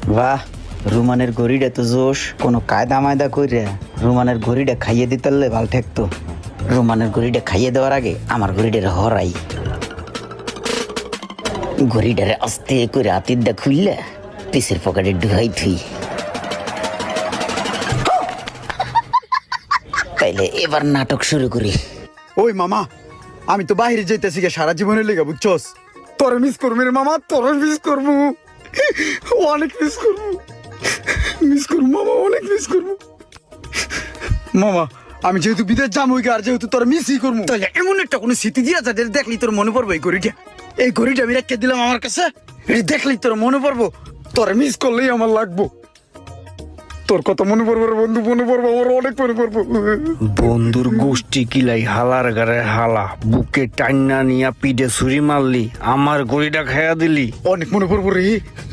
বাহ, রুমানের গড়িটা তো জোশ। কোনো কায়দা মায়দা কইরে রুমানের গড়িটা খাইয়ে দিতে ভাল ঠেকতো। রুমানের গড়িটা খাইয়ে দেওয়ার আগে আমার গড়িটারে হরাই। গড়িটারে আস্তে করে আতিরটা খুললে পিসের পকেটে ঢুকাই থুই। তাইলে এবার নাটক শুরু করি। ওই মামা, আমি তো বাইরে যাইতেছি গে সারা জীবনের লেগে, বুঝছস? তোরে মিস করবো রে মামা, তোরে মিস করবো, অনেক মিস করবো, মামা, অনেক মিস করবো। মামা, আমি যেহেতু বিদেশ যাবো আর যেহেতু তোর মিসই করবো, তাহলে এমন একটা কোনো স্মৃতি দিয়া যা যেটা দেখলি তোর মনে পড়বো। এই ঘড়িটা আমি রেখে দিলাম আমার কাছে, এটা দেখলেই তোর মনে পড়বো। তোর মিস করলেই আমার লাগবো। তোর কথা মনে পড়বো রে বন্ধু, মনে পড়বো, আমার অনেক মনে পড়বো। বন্ধুর গোষ্ঠী কিলাই হালার গারে হালা, বুকে টান্না নিয়া পিঠে ছুরি মারলি, আমার গড়িটা খাইয়া দিলি। অনেক মনে পড়বো রে।